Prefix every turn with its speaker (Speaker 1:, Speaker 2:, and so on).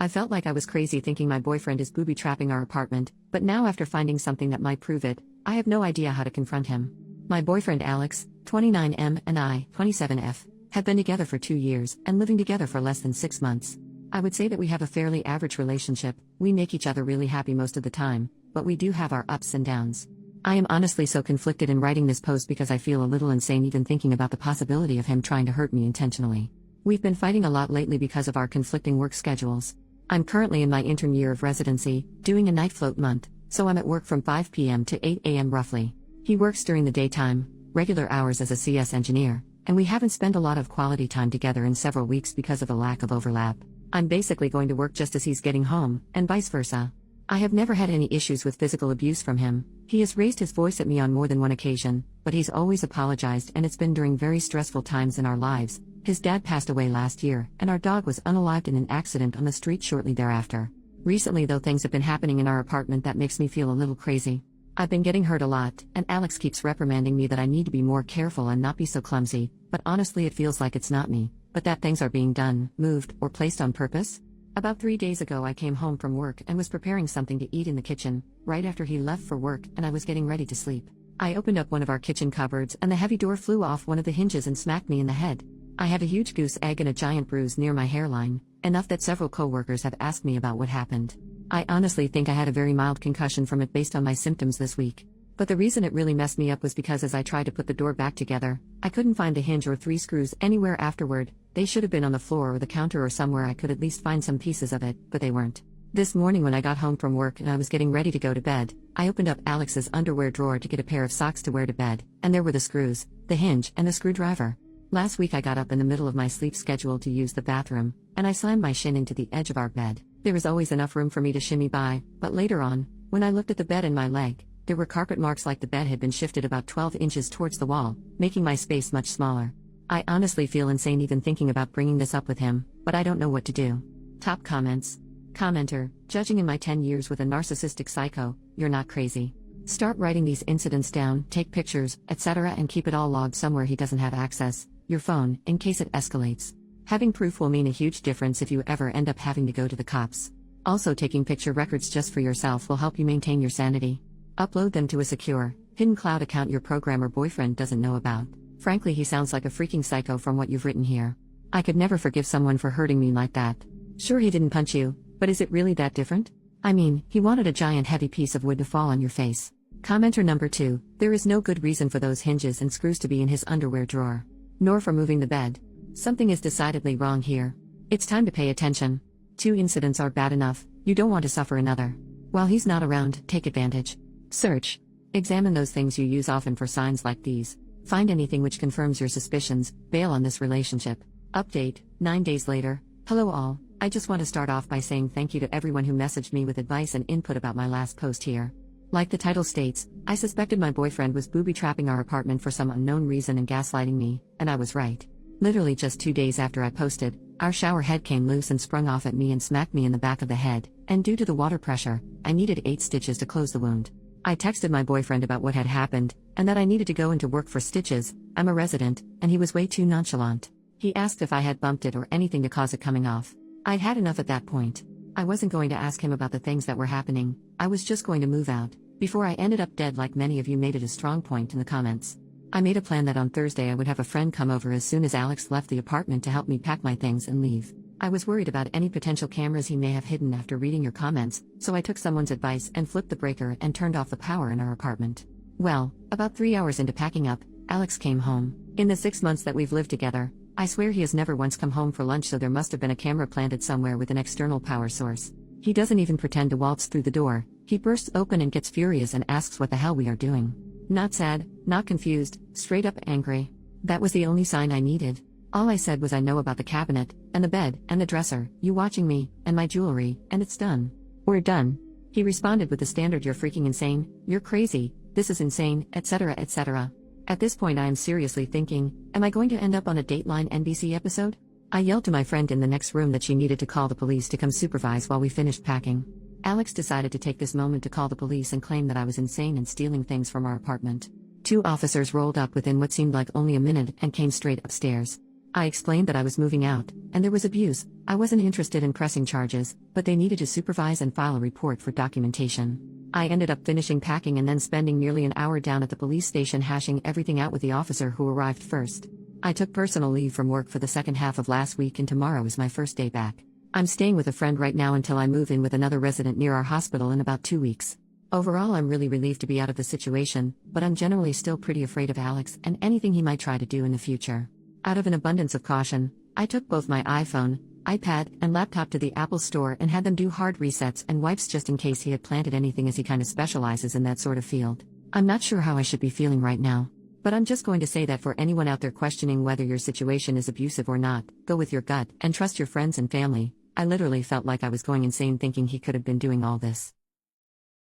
Speaker 1: I felt like I was crazy thinking my boyfriend is booby-trapping our apartment, but now after finding something that might prove it, I have no idea how to confront him. My boyfriend Alex, 29M, and I, 27F, have been together for 2 years and living together for less than 6 months. I would say that we have a fairly average relationship. We make each other really happy most of the time, but we do have our ups and downs. I am honestly so conflicted in writing this post because I feel a little insane even thinking about the possibility of him trying to hurt me intentionally. We've been fighting a lot lately because of our conflicting work schedules. I'm currently in my intern year of residency, doing a night float month, so I'm at work from 5 p.m. to 8 a.m. roughly. He works during the daytime, regular hours as a CS engineer, and we haven't spent a lot of quality time together in several weeks because of the lack of overlap. I'm basically going to work just as he's getting home, and vice versa. I have never had any issues with physical abuse from him. He has raised his voice at me on more than one occasion, but he's always apologized, and it's been during very stressful times in our lives. His dad passed away last year, and our dog was unalived in an accident on the street shortly thereafter. Recently though, things have been happening in our apartment that makes me feel a little crazy. I've been getting hurt a lot, and Alex keeps reprimanding me that I need to be more careful and not be so clumsy, but honestly it feels like it's not me, but that things are being done, moved, or placed on purpose. About 3 days ago I came home from work and was preparing something to eat in the kitchen, right after he left for work and I was getting ready to sleep. I opened up one of our kitchen cupboards and the heavy door flew off one of the hinges and smacked me in the head. I have a huge goose egg and a giant bruise near my hairline, enough that several co-workers have asked me about what happened. I honestly think I had a very mild concussion from it based on my symptoms this week. But the reason it really messed me up was because as I tried to put the door back together, I couldn't find the hinge or 3 screws anywhere afterward. They should have been on the floor or the counter or somewhere I could at least find some pieces of it, but they weren't. This morning when I got home from work and I was getting ready to go to bed, I opened up Alex's underwear drawer to get a pair of socks to wear to bed, and there were the screws, the hinge, and the screwdriver. Last week I got up in the middle of my sleep schedule to use the bathroom, and I slammed my shin into the edge of our bed. There was always enough room for me to shimmy by, but later on, when I looked at the bed and my leg, there were carpet marks like the bed had been shifted about 12 inches towards the wall, making my space much smaller. I honestly feel insane even thinking about bringing this up with him, but I don't know what to do. Top comments. Commenter, judging in my 10 years with a narcissistic psycho, you're not crazy. Start writing these incidents down, take pictures, etc. and keep it all logged somewhere he doesn't have access, your phone, in case it escalates. Having proof will mean a huge difference if you ever end up having to go to the cops. Also, taking picture records just for yourself will help you maintain your sanity. Upload them to a secure, hidden cloud account your programmer boyfriend doesn't know about. Frankly, he sounds like a freaking psycho from what you've written here. I could never forgive someone for hurting me like that. Sure, he didn't punch you, but is it really that different? I mean, he wanted a giant heavy piece of wood to fall on your face. Commenter number 2, there is no good reason for those hinges and screws to be in his underwear drawer. Nor for moving the bed. Something is decidedly wrong here. It's time to pay attention. 2 incidents are bad enough, you don't want to suffer another. While he's not around, take advantage. Search. Examine those things you use often for signs like these. Find anything which confirms your suspicions, bail on this relationship. Update, 9 days later. Hello all, I just want to start off by saying thank you to everyone who messaged me with advice and input about my last post here. Like the title states, I suspected my boyfriend was booby-trapping our apartment for some unknown reason and gaslighting me, and I was right. Literally just 2 days after I posted, our shower head came loose and sprung off at me and smacked me in the back of the head, and due to the water pressure, I needed 8 stitches to close the wound. I texted my boyfriend about what had happened, and that I needed to go into work for stitches. I'm a resident, and he was way too nonchalant. He asked if I had bumped it or anything to cause it coming off. I'd had enough at that point. I wasn't going to ask him about the things that were happening, I was just going to move out, before I ended up dead like many of you made it a strong point in the comments. I made a plan that on Thursday I would have a friend come over as soon as Alex left the apartment to help me pack my things and leave. I was worried about any potential cameras he may have hidden after reading your comments, so I took someone's advice and flipped the breaker and turned off the power in our apartment. Well, about 3 hours into packing up, Alex came home. In the 6 months that we've lived together, I swear he has never once come home for lunch, so there must have been a camera planted somewhere with an external power source. He doesn't even pretend to waltz through the door, he bursts open and gets furious and asks what the hell we are doing. Not sad, not confused, straight up angry. That was the only sign I needed. All I said was I know about the cabinet, and the bed, and the dresser, you watching me, and my jewelry, and it's done. We're done. He responded with the standard "you're freaking insane, you're crazy, this is insane, etc. etc. At this point I am seriously thinking, am I going to end up on a Dateline NBC episode? I yelled to my friend in the next room that she needed to call the police to come supervise while we finished packing. Alex decided to take this moment to call the police and claim that I was insane and stealing things from our apartment. 2 officers rolled up within what seemed like only a minute and came straight upstairs. I explained that I was moving out, and there was abuse. I wasn't interested in pressing charges, but they needed to supervise and file a report for documentation. I ended up finishing packing and then spending nearly an hour down at the police station hashing everything out with the officer who arrived first. I took personal leave from work for the second half of last week, and tomorrow is my first day back. I'm staying with a friend right now until I move in with another resident near our hospital in about 2 weeks. Overall, I'm really relieved to be out of the situation, but I'm generally still pretty afraid of Alex and anything he might try to do in the future. Out of an abundance of caution, I took both my iPhone, iPad, and laptop to the Apple Store and had them do hard resets and wipes just in case he had planted anything, as he kind of specializes in that sort of field. I'm not sure how I should be feeling right now, but I'm just going to say that for anyone out there questioning whether your situation is abusive or not, go with your gut and trust your friends and family. I literally felt like I was going insane thinking he could have been doing all this.